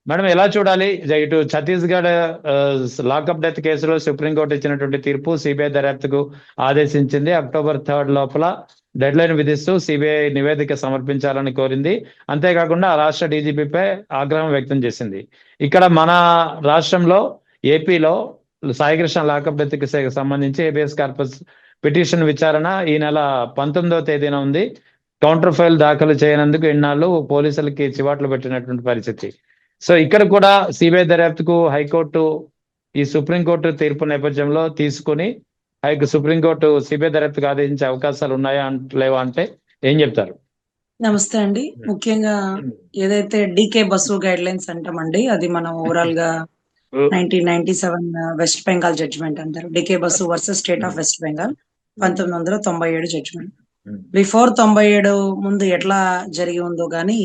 Madam ఎలా చూడాలి? ఇటు ఛత్తీస్గఢ్ లాకప్ డెత్ కేసులో సుప్రీంకోర్టు ఇచ్చినటువంటి తీర్పు సిబిఐ దర్యాప్తుకు ఆదేశించింది. అక్టోబర్ 3 లోపల డెడ్ లైన్ విధిస్తూ సిబిఐ నివేదిక సమర్పించాలని కోరింది. అంతేకాకుండా ఆ రాష్ట్ర డీజీపీపై ఆగ్రహం వ్యక్తం చేసింది. ఇక్కడ మన రాష్ట్రంలో ఏపీలో సాయికృష్ణ లాకప్ డెత్ కి సంబంధించి హేబియస్ కార్పస్ పిటిషన్ విచారణ ఈ నెల 19వ తేదీన ఉంది. కౌంటర్ ఫైల్ దాఖలు చేయనందుకు ఇన్నాళ్ళు పోలీసులకి చివాట్లు పెట్టినటువంటి పరిస్థితి. సో ఇక్కడ కూడా సిబిఐ దర్యాప్తుకు హైకోర్టు ఈ సుప్రీంకోర్టు తీర్పు నేపథ్యంలో తీసుకుని సుప్రీంకోర్టు సిబిఐ దర్యాప్తుకు ఆదేశించే అవకాశాలు ఉన్నాయా లేవా అంటే ఏం చెప్తారు? నమస్తే అండి. ముఖ్యంగా ఏదైతే డీకే బసు గైడ్ లైన్స్ అంటామండి, అది మనం ఓవరాల్ గా 1997 వెస్ట్ బెంగాల్ జడ్జిమెంట్ అంటారు. DK Basu versus state of West Bengal 1997 judgement. Before 97 ముందు ఎట్లా జరిగి ఉందో గానీ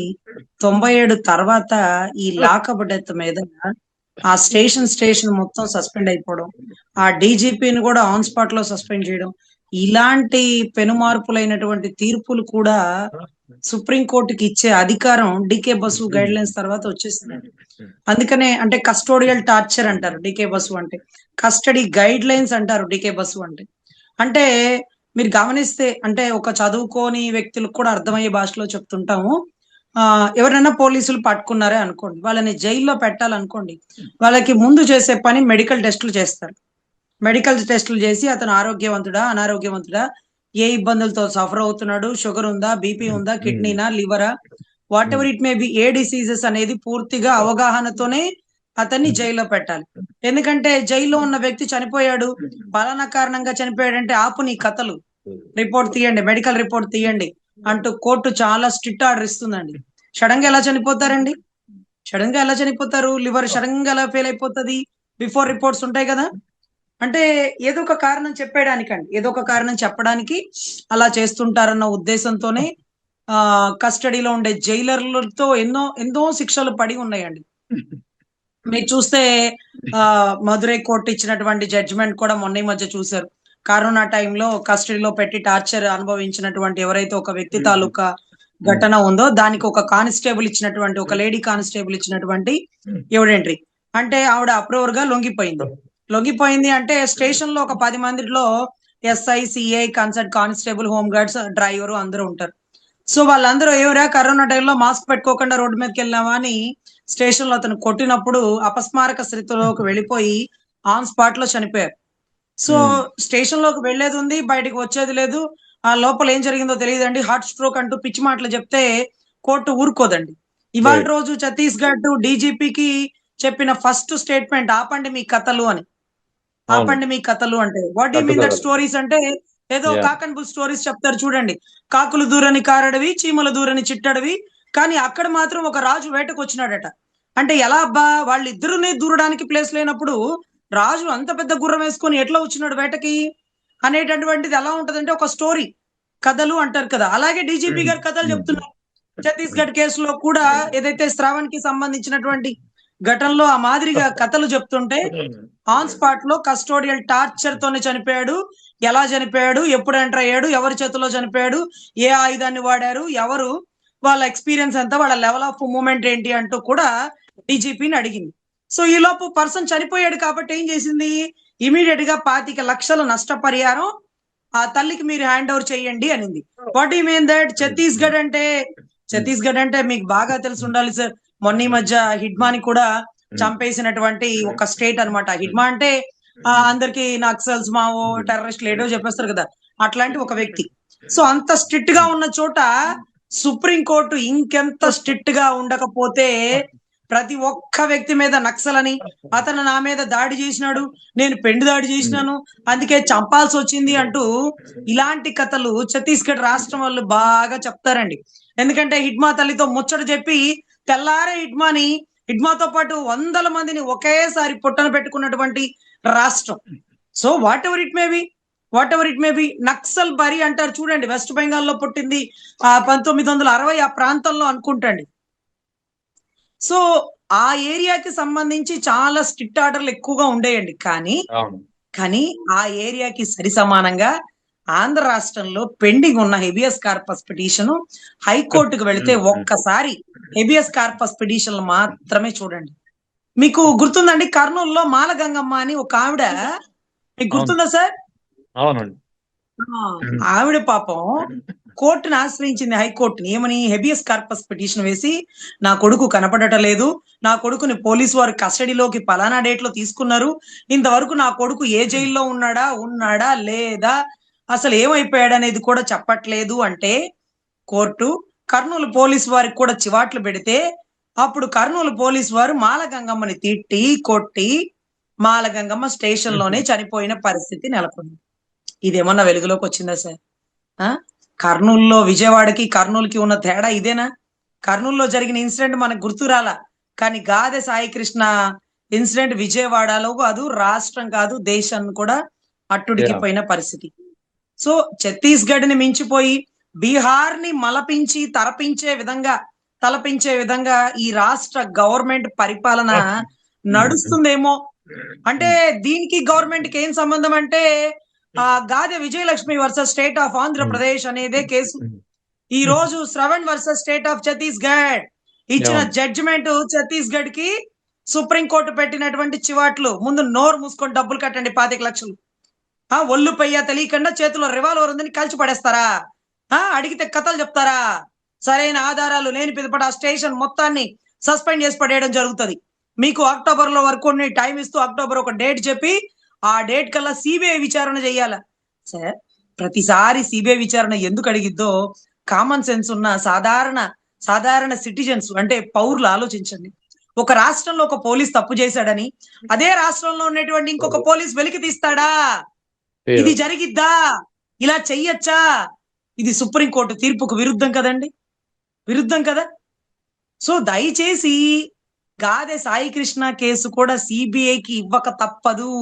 97 తర్వాత ఈ లాకప్ డెత్ మీద ఆ స్టేషన్ మొత్తం సస్పెండ్ అయిపోవడం, ఆ డీజీపీని కూడా ఆన్ స్పాట్ లో సస్పెండ్ చేయడం, ఇలాంటి పెనుమార్పులైనటువంటి తీర్పులు కూడా సుప్రీంకోర్టుకి ఇచ్చే అధికారం డీకే బసు గైడ్ లైన్స్ తర్వాత వచ్చేసింది. అందుకనే అంటే కస్టోడియల్ టార్చర్ అంటారు డీకే బసు అంటే, కస్టడీ గైడ్ లైన్స్ అంటారు డీకే బసు అంటే. అంటే మీరు గమనిస్తే అంటే ఒక చదువుకోని వ్యక్తులకు కూడా అర్థమయ్యే భాషలో చెప్తుంటాము. ఎవరైనా పోలీసులు పట్టుకున్నారే అనుకోండి, వాళ్ళని జైల్లో పెట్టాలనుకోండి, వాళ్ళకి ముందు చేసే పని మెడికల్ టెస్టులు చేస్తారు. మెడికల్ టెస్టులు చేసి అతను ఆరోగ్యవంతుడా అనారోగ్యవంతుడా, ఏ ఇబ్బందులతో సఫర్ అవుతున్నాడు, షుగర్ ఉందా, బీపీ ఉందా, కిడ్నీనా, లివరా, whatever it may be, ఏ డిసీజెస్ అనేది పూర్తిగా అవగాహనతోనే అతన్ని జైల్లో పెట్టాలి. ఎందుకంటే జైల్లో ఉన్న వ్యక్తి చనిపోయాడు, పలానా కారణంగా చనిపోయాడంటే ఆపు నీ కథలు, రిపోర్ట్ తీయండి, మెడికల్ రిపోర్ట్ తీయండి అంటూ కోర్టు చాలా స్ట్రిక్ట్ ఆర్డర్ ఇస్తుందండి. సడన్ గా ఎలా చనిపోతారండి? సడన్ గా ఎలా చనిపోతారు? లివర్ సడన్ గా ఎలా ఫెయిల్ అయిపోతుంది? బిఫోర్ రిపోర్ట్స్ ఉంటాయి కదా. అంటే ఏదో ఒక కారణం చెప్పేయడానికండి, ఏదో ఒక కారణం చెప్పడానికి అలా చేస్తుంటారన్న ఉద్దేశంతోనే కస్టడీలో ఉండే జైలర్లతో ఎన్నో ఎన్నో శిక్షలు పడి ఉన్నాయండి. మీరు చూస్తే మదురై కోర్టు ఇచ్చినటువంటి జడ్జిమెంట్ కూడా మొన్న ఈ మధ్య చూశారు. కరోనా టైంలో కస్టడీలో పెట్టి టార్చర్ అనుభవించినటువంటి ఎవరైతే ఒక వ్యక్తి తాలూకా ఘటన ఉందో దానికి ఒక కానిస్టేబుల్ ఇచ్చినటువంటి, ఒక లేడీ కానిస్టేబుల్ ఇచ్చినటువంటి ఎవిడెంటరీ అంటే ఆవిడ అప్రూవర్ గా లొంగిపోయింది అంటే స్టేషన్ లో ఒక 10 మందిలో SI, CI, concerned constable, home guards, driver అందరూ ఉంటారు. సో వాళ్ళందరూ ఎవరా కరోనా టైంలో మాస్క్ పెట్టుకోకుండా రోడ్డు మీదకి వెళ్ళామా అని స్టేషన్ లో అతను కొట్టినప్పుడు అపస్మారక స్థితిలోకి వెళ్ళిపోయి ఆన్ స్పాట్ లో చనిపోయారు. సో స్టేషన్ లోకి వెళ్లేది ఉంది, బయటకు వచ్చేది లేదు. ఆ లోపల ఏం జరిగిందో తెలియదండి. హార్ట్ స్ట్రోక్ అంటూ పిచ్చి మాటలు చెప్తే కోర్టు ఊరుకోదండి. ఇవాళ రోజు ఛత్తీస్గఢ్ డీజీపీకి చెప్పిన ఫస్ట్ స్టేట్మెంట్ ఆపండి మీ కథలు అని. ఆపండి మీ కథలు అంటే what you mean that stories అంటే ఏదో కాక్ అండ్ బుల్ స్టోరీస్ చెప్తారు చూడండి. కాకులు దూరని కారడవి, చీమలు దూరని చిట్టడవి, కానీ అక్కడ మాత్రం ఒక రాజు వేటకు వచ్చినాడట. అంటే ఎలా అబ్బా, వాళ్ళిద్దరునే దూరడానికి ప్లేస్ లేనప్పుడు రాజు అంత పెద్ద గుర్రం వేసుకొని ఎట్లా వచ్చినాడు వేటకి అనేటటువంటిది ఎలా ఉంటదంటే ఒక స్టోరీ, కథలు అంటారు కదా. అలాగే డీజీపీ గారు కథలు చెప్తున్నారు. ఛత్తీస్గఢ్ కేసులో కూడా ఏదైతే శ్రావణ్ కి సంబంధించినటువంటి ఘటనలో ఆ మాదిరిగా కథలు చెప్తుంటే ఆన్ స్పాట్ లో కస్టోడియల్ టార్చర్ తోనే చనిపోయాడు, ఎలా చనిపోయాడు, ఎప్పుడు ఎంటర్ అయ్యాడు, ఎవరి చేతిలో చనిపోయాడు, ఏ ఆయుధాన్ని వాడారు, ఎవరు, వాళ్ళ ఎక్స్పీరియన్స్ ఎంత, వాళ్ళ లెవెల్ ఆఫ్ మూమెంట్ ఏంటి అంటూ కూడా డీజీపీని అడిగింది. సో ఈ లోపు పర్సన్ చనిపోయాడు కాబట్టి ఏం చేసింది, ఇమీడియట్ గా 25 లక్షల నష్టపరిహారం ఆ తల్లికి మీరు హ్యాండ్ ఓవర్ చేయండి అనింది. What you mean that? Chhattisgarh అంటే మీకు బాగా తెలిసి ఉండాలి సార్. మొన్న ఈ మధ్య హిడ్మాని కూడా చంపేసినటువంటి ఒక స్టేట్ అన్నమాట. హిడ్మా అంటే అందరికి నక్సల్స్, మావో, టెర్రరిస్ట్ లేడో చెప్పేస్తారు కదా, అట్లాంటి ఒక వ్యక్తి. సో అంత స్ట్రిక్ట్ గా ఉన్న చోట సుప్రీం కోర్టు ఇంకెంత స్ట్రిక్ట్ గా ఉండకపోతే ప్రతి ఒక్క వ్యక్తి మీద నక్సల్ అని, అతను నా మీద దాడి చేసినాడు, నేను పెండు దాడి చేసినాను, అందుకే చంపాల్సి వచ్చింది అంటూ ఇలాంటి కథలు ఛత్తీస్గఢ్ రాష్ట్రం వాళ్ళు బాగా చెప్తారండి. ఎందుకంటే హిడ్మా తల్లితో ముచ్చట చెప్పి తెల్లారే హిడ్మాతో పాటు 100 మందిని ఒకేసారి పుట్టన పెట్టుకున్నటువంటి రాష్ట్రం. So what ever it may B Naxal బరి అంటారు చూడండి, వెస్ట్ బెంగాల్లో పుట్టింది 1960 ఆ ప్రాంతంలో అనుకుంటండి. సో ఆ ఏరియాకి సంబంధించి చాలా స్ట్రిక్ట్ ఆర్డర్లు ఎక్కువగా ఉండేయండి. కానీ ఆ ఏరియాకి సరి సమానంగా ఆంధ్ర రాష్ట్రంలో పెండింగ్ ఉన్న హెబియస్ కార్పస్ పిటిషన్ హైకోర్టుకు వెళితే ఒక్కసారి హెబియస్ కార్పస్ పిటిషన్లు మాత్రమే చూడండి. మీకు గుర్తుందండి, కర్నూలులో మాలగంగమ్మ అని ఒక ఆవిడ, మీకు గుర్తుందా సార్? అవునండి. ఆవిడ పాపం కోర్టును ఆశ్రయించింది, హైకోర్టుని. ఏమని? హెబియస్ కార్పస్ పిటిషన్ వేసి, నా కొడుకు కనపడటం లేదు, నా కొడుకుని పోలీసు వారు కస్టడీలోకి పలానా డేట్ లో తీసుకున్నారు, ఇంతవరకు నా కొడుకు ఏ జైల్లో ఉన్నాడా లేదా, అసలు ఏమైపోయాడు అనేది కూడా చెప్పట్లేదు అంటే కోర్టు కర్నూలు పోలీసు వారికి కూడా చివాట్లు పెడితే, అప్పుడు కర్నూలు పోలీసు వారు మాలగంగమ్మని తిట్టి కొట్టి మాలగంగమ్మ స్టేషన్ లోనే చనిపోయిన పరిస్థితి నెలకొంది. ఇదేమన్నా వెలుగులోకి వచ్చిందా సార్? కర్నూలులో విజయవాడకి కర్నూలుకి ఉన్న తేడా ఇదేనా? కర్నూలులో జరిగిన ఇన్సిడెంట్ మనకు గుర్తు రాలా, కానీ గాదె సాయికృష్ణ ఇన్సిడెంట్ విజయవాడలో కాదు, రాష్ట్రం కాదు, దేశాన్ని కూడా అట్టుడికిపోయిన పరిస్థితి. సో ఛత్తీస్గఢ్ ని మించిపోయి బీహార్ ని మలపించి తలపించే విధంగా ఈ రాష్ట్ర గవర్నమెంట్ పరిపాలన నడుస్తుందేమో. అంటే దీనికి గవర్నమెంట్ కి ఏం సంబంధం అంటే, Gade Vijayalakshmi versus state of Andhra Pradesh అనేదే కేసు. ఈ రోజు Shravan versus state of Chhattisgarh ఇచ్చిన జడ్జిమెంట్ ఛత్తీస్గఢ్ కి సుప్రీంకోర్టు పెట్టినటువంటి చివాట్లు. ముందు నోరు మూసుకొని డబ్బులు కట్టండి, 25 లక్షలు. ఒళ్ళు పెయ్య తెలియకుండా చేతిలో రివాల్వర్ ఉందని కలిసి పడేస్తారా? అడిగితే కథలు చెప్తారా? సరైన ఆధారాలు లేని పిదపట ఆ స్టేషన్ మొత్తాన్ని సస్పెండ్ చేసి పడేయడం జరుగుతుంది. మీకు అక్టోబర్ లో వరకు టైం ఇస్తూ అక్టోబర్ ఒక డేట్ చెప్పి ఆ డేట్ కల్లా సిబిఐ విచారణ చేయాల. సార్ ప్రతిసారి సిబిఐ విచారణ ఎందుకు అడిగిద్దో కామన్ సెన్స్ ఉన్న సాధారణ సిటిజన్స్ అంటే పౌరులు ఆలోచించండి. ఒక రాష్ట్రంలో ఒక పోలీస్ తప్పు చేశాడని అదే రాష్ట్రంలో ఉన్నటువంటి ఇంకొక పోలీస్ వెలికి తీస్తాడా? ఇది జరిగిద్దా? ఇలా చెయ్యొచ్చా? ఇది సుప్రీంకోర్టు తీర్పుకు విరుద్ధం కదండి, విరుద్ధం కదా. సో దయచేసి గాదె సాయికృష్ణ కేసు కూడా సిబిఐకి ఇవ్వక తప్పదు.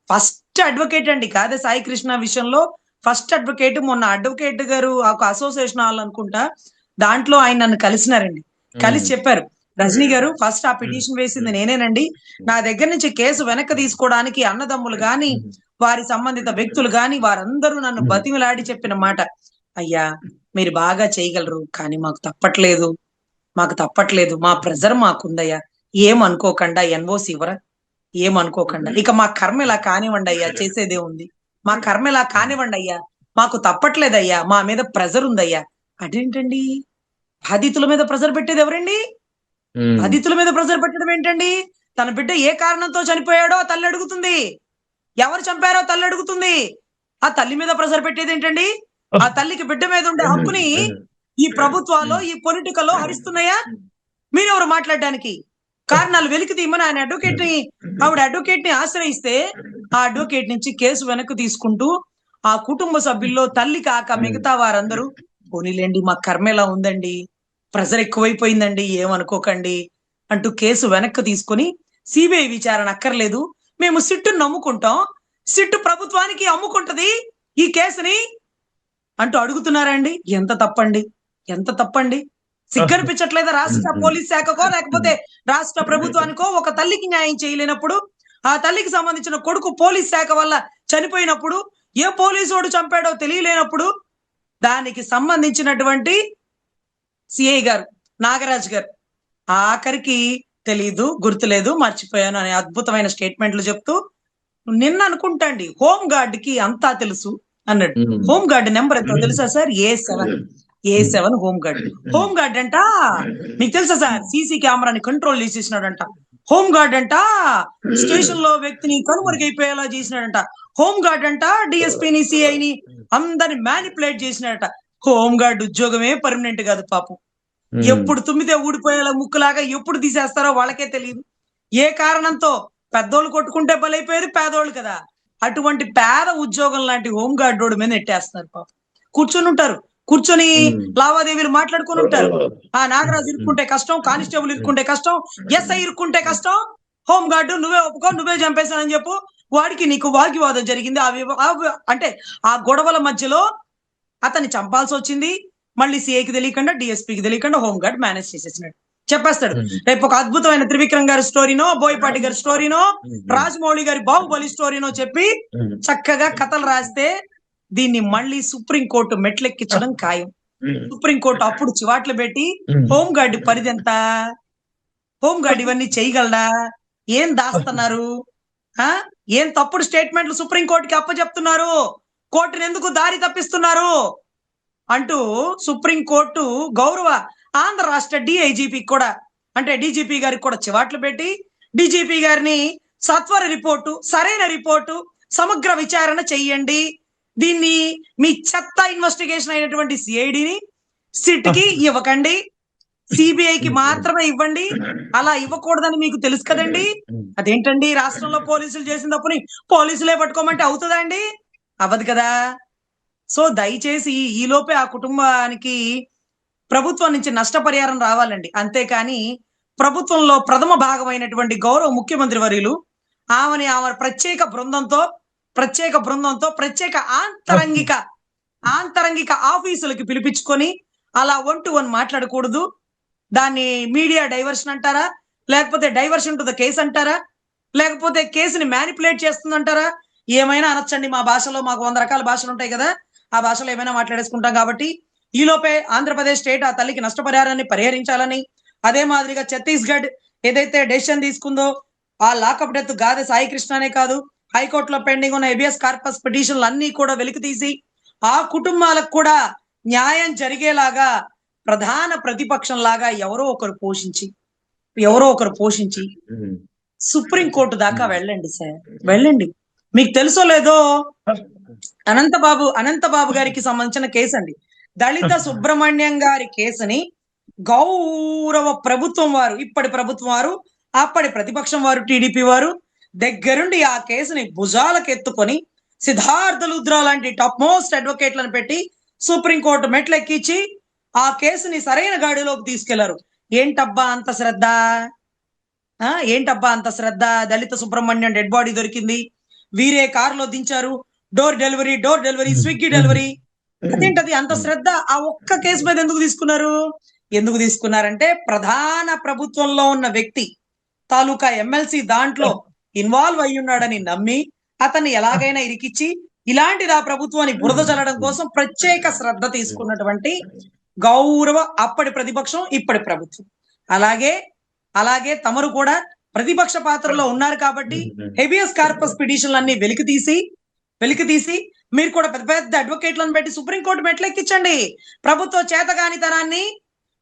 ఫస్ట్ అడ్వకేట్ అండి గాదె సాయికృష్ణ విషయంలో. ఫస్ట్ అడ్వకేట్ మొన్న అడ్వకేట్ గారు ఒక అసోసియేషన్ హాల్ అనుకుంటా, దాంట్లో ఆయన నన్ను కలిసినారండి. కలిసి చెప్పారు, రజనీ గారు ఫస్ట్ ఆ పిటిషన్ వేసింది నేనేనండి, నా దగ్గర నుంచి కేసు వెనక్కి తీసుకోవడానికి అన్నదమ్ములు గాని వారి సంబంధిత వ్యక్తులు గాని వారందరూ నన్ను బతిమిలాడి చెప్పిన మాట, అయ్యా మీరు బాగా చేయగలరు కానీ మాకు తప్పట్లేదు, మా ప్రెజర్ మాకుందయ్యా, ఏమనుకోకుండా ఎన్ఓసి ఇవ్వరా, ఏమనుకోకుండా, ఇక మా కర్మ ఇలా కానివ్వండి అయ్యా, చేసేదే ఉంది, మా కర్మ ఇలా కానివ్వండి అయ్యా, మాకు తప్పట్లేదయ్యా, మా మీద ప్రెజర్ ఉందయ్యా. అదేంటండి, బాధితుల మీద ప్రెజర్ పెట్టేది ఎవరండి? బాధితుల మీద ప్రెజర్ పెట్టడం ఏంటండి? తన బిడ్డ ఏ కారణంతో చనిపోయాడో తల్లి అడుగుతుంది, ఎవరు చంపారో తల్లి అడుగుతుంది. ఆ తల్లి మీద ప్రెజర్ పెట్టేది ఏంటండి? ఆ తల్లికి బిడ్డ మీద ఉండే హక్కుని ఈ ప్రభుత్వాలు ఈ పొలిటికల్లో హరిస్తున్నాయా? మీరెవరు మాట్లాడడానికి? కారణాలు వెలికి తీయమని ఆయన ఆవిడ అడ్వకేట్ ని ఆశ్రయిస్తే ఆ అడ్వకేట్ నుంచి కేసు వెనక్కి తీసుకుంటూ ఆ కుటుంబ సభ్యుల్లో తల్లి కాక మిగతా వారందరూ పోనీలేండి మా కర్మ ఎలా ఉందండి, ప్రెజర్ ఎక్కువైపోయిందండి, ఏమనుకోకండి అంటూ కేసు వెనక్కి తీసుకుని సిబిఐ విచారణ అక్కర్లేదు, మేము సిట్టును నమ్ముకుంటాం, సిట్టు ప్రభుత్వానికి అమ్ముకుంటది ఈ కేసుని అంటూ అడుగుతున్నారండి. ఎంత తప్పండి. సిగ్గనిపించట్లేదా రాష్ట్ర పోలీస్ శాఖకో లేకపోతే రాష్ట్ర ప్రభుత్వానికో? ఒక తల్లికి న్యాయం చేయలేనప్పుడు, ఆ తల్లికి సంబంధించిన కొడుకు పోలీస్ శాఖ వల్ల చనిపోయినప్పుడు, ఏ పోలీసోడు చంపాడో తెలియలేనప్పుడు, దానికి సంబంధించినటువంటి సిఐ గారు నాగరాజ్ గారు ఆఖరికి తెలీదు, గుర్తులేదు, మర్చిపోయాను అనే అద్భుతమైన స్టేట్మెంట్లు చెప్తూ నిన్న అనుకుంటాండి హోమ్ గార్డ్ కి అంతా తెలుసు అన్నాడు. హోమ్ గార్డ్ నెంబర్ ఎంతో తెలుసా సార్? A7 హోమ్ గార్డ్ అంట. మీకు తెలుసా సార్? సీసీ కెమెరాని కంట్రోల్ చేసేసినాడంట. హోమ్ గార్డ్ అంట స్టేషన్ లో వ్యక్తిని కనుమరుగైపోయేలా చేసినాడంట. హోమ్ గార్డ్ అంట డిఎస్పీని సిఐని అందరిని మ్యానిపులేట్ చేసినాడట. హోమ్ గార్డ్ ఉద్యోగమే పర్మనెంట్ కాదు పాపం. ఎప్పుడు తుమ్మితే ఊడిపోయేలా ముక్కులాగా ఎప్పుడు తీసేస్తారో వాళ్ళకే తెలియదు. ఏ కారణంతో పెద్దోళ్ళు కొట్టుకుంటే బలైపోయేది పేదోళ్ళు కదా, అటువంటి పేద ఉద్యోగం లాంటి హోమ్ గార్డ్ రోడ్డు మీద నెట్టేస్తున్నారు పాపం. కూర్చొని లావాదేవీలు మాట్లాడుకుని ఉంటారు. ఆ నాగరాజు ఇరుక్కుంటే కష్టం, కానిస్టేబుల్ ఇరుక్కుంటే కష్టం, ఎస్ఐ ఇరుక్కుంటే కష్టం, హోమ్ గార్డు నువ్వే ఒప్పుకో, నువ్వే చంపేశానని చెప్పు, వాడికి నీకు వాగ్వివాదం జరిగింది. అంటే ఆ గొడవల మధ్యలో అతన్ని చంపాల్సి వచ్చింది. మళ్ళీ సిఐకి తెలియకుండా డిఎస్పీకి తెలియకుండా హోమ్ గార్డ్ మేనేజ్ చేసేసినాడు, చెప్పేస్తాడు. రేపు ఒక అద్భుతమైన త్రివిక్రమ్ గారి స్టోరీనో, బోయపాటి గారి స్టోరీనో, రాజమౌళి గారి బాహుబలి స్టోరీనో చెప్పి చక్కగా కథలు రాస్తే దీన్ని మళ్ళీ సుప్రీంకోర్టు మెట్లెక్కించడం ఖాయం. సుప్రీంకోర్టు అప్పుడు చివాట్లు పెట్టి హోంగార్డు పరిధి ఎంత, హోంగార్డు ఇవన్నీ చేయగలడా, ఏం దాస్తున్నారు, ఏం తప్పుడు స్టేట్మెంట్లు సుప్రీంకోర్టుకి అప్పచెప్తున్నారు, కోర్టును ఎందుకు దారి తప్పిస్తున్నారు అంటూ సుప్రీంకోర్టు గౌరవ ఆంధ్ర రాష్ట్ర డిఐజీపీ కూడా అంటే డీజీపీ గారికి కూడా చివాట్లు పెట్టి డీజీపీ గారిని సత్వర రిపోర్టు, సరైన రిపోర్టు, సమగ్ర విచారణ చెయ్యండి, దీన్ని మీ చెత్త ఇన్వెస్టిగేషన్ అయినటువంటి సిఐడిని సిట్ కి ఇవ్వకండి, సిబిఐకి మాత్రమే ఇవ్వండి, అలా ఇవ్వకూడదని మీకు తెలుసు కదండి, అదేంటండి రాష్ట్రంలో పోలీసులు చేసిన తప్పుని పోలీసులే పట్టుకోమంటే అవుతుందా అండి, అవ్వదు కదా. సో దయచేసి ఈ లోపే ఆ కుటుంబానికి ప్రభుత్వం నుంచి నష్టపరిహారం రావాలండి, అంతేకాని ప్రభుత్వంలో ప్రథమ భాగమైనటువంటి గౌరవ ముఖ్యమంత్రి వర్యులు ఆమె ప్రత్యేక బృందంతో ప్రత్యేక ఆంతరంగిక ఆఫీసులకి పిలిపించుకొని అలా 1-to-1 మాట్లాడకూడదు. దాన్ని మీడియా డైవర్షన్ అంటారా, లేకపోతే డైవర్షన్ టు ద కేసు అంటారా, లేకపోతే కేసుని మ్యానిపులేట్ చేస్తుందంటారా, ఏమైనా అనొచ్చండి. మా భాషలో మాకు 100 రకాల భాషలు ఉంటాయి కదా, ఆ భాషలో ఏమైనా మాట్లాడేసుకుంటాం. కాబట్టి ఈలోపే ఆంధ్రప్రదేశ్ స్టేట్ ఆ తల్లికి నష్టపరిహారాన్ని పరిహరించాలని, అదే మాదిరిగా ఛత్తీస్గఢ్ ఏదైతే డెసిషన్ తీసుకుందో ఆ లాకప్ డెత్ గాదె సాయి కృష్ణనే కాదు, హైకోర్టులో పెండింగ్ ఉన్న హెబియస్ కార్పస్ పిటిషన్లు అన్ని కూడా వెలికి తీసి ఆ కుటుంబాలకు కూడా న్యాయం జరిగేలాగా ప్రధాన ప్రతిపక్షం లాగా ఎవరో ఒకరు పోషించి సుప్రీంకోర్టు దాకా వెళ్ళండి సార్, వెళ్ళండి. మీకు తెలుసో లేదో అనంతబాబు గారికి సంబంధించిన కేసు అండి, దళిత సుబ్రహ్మణ్యం గారి కేసుని గౌరవ ప్రభుత్వం వారు, ఇప్పటి ప్రభుత్వం వారు, అప్పటి ప్రతిపక్షం వారు టీడీపీ వారు దగ్గరుండి ఆ కేసుని భుజాలకు ఎత్తుకొని సిద్ధార్థ లుద్రా లాంటి టాప్ మోస్ట్ అడ్వకేట్లను పెట్టి సుప్రీంకోర్టు మెట్లెక్కించి ఆ కేసుని సరైన గాడిలోకి తీసుకెళ్లారు. ఏంటబ్బా అంత శ్రద్ధ, దళిత సుబ్రహ్మణ్యం డెడ్ బాడీ దొరికింది, వీరే కారులో దించారు, డోర్ డెలివరీ స్విగ్గీ డెలివరీ, అదేంటది అంత శ్రద్ధ ఆ ఒక్క కేసు మీద ఎందుకు తీసుకున్నారంటే ప్రధాన ప్రభుత్వంలో ఉన్న వ్యక్తి తాలూకా ఎమ్మెల్సీ దాంట్లో ఇన్వాల్వ్ అయి ఉన్నాడని నమ్మి అతన్ని ఎలాగైనా ఇరికిచ్చి ఇలాంటిది ఆ ప్రభుత్వాన్ని బురద చల్లడం కోసం ప్రత్యేక శ్రద్ధ తీసుకున్నటువంటి గౌరవ అప్పటి ప్రతిపక్షం ఇప్పటి ప్రభుత్వం. అలాగే తమరు కూడా ప్రతిపక్ష పాత్రలో ఉన్నారు కాబట్టి హెబియస్ కార్పస్ పిటిషన్లన్నీ వెలికి తీసి మీరు కూడా పెద్ద పెద్ద అడ్వకేట్లను పెట్టి సుప్రీంకోర్టు మెట్లెక్కించండి. ప్రభుత్వ చేతగానితనాన్ని,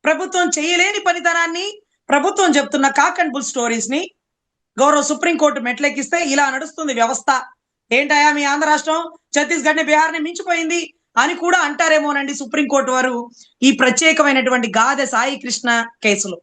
ప్రభుత్వం చేయలేని పనితనాన్ని, ప్రభుత్వం చెప్తున్న కాక్ అండ్ బుల్ స్టోరీస్ ని గౌరవ సుప్రీంకోర్టు మెట్లెక్కిస్తే ఇలా నడుస్తుంది వ్యవస్థ. ఏంటయా మీ ఆంధ్ర రాష్ట్రం ఛత్తీస్గఢ్ ని బీహార్ ని మించిపోయింది అని కూడా అంటారేమోనండి సుప్రీంకోర్టు వారు ఈ ప్రత్యేకమైనటువంటి గాదె సాయి కృష్ణ కేసులో.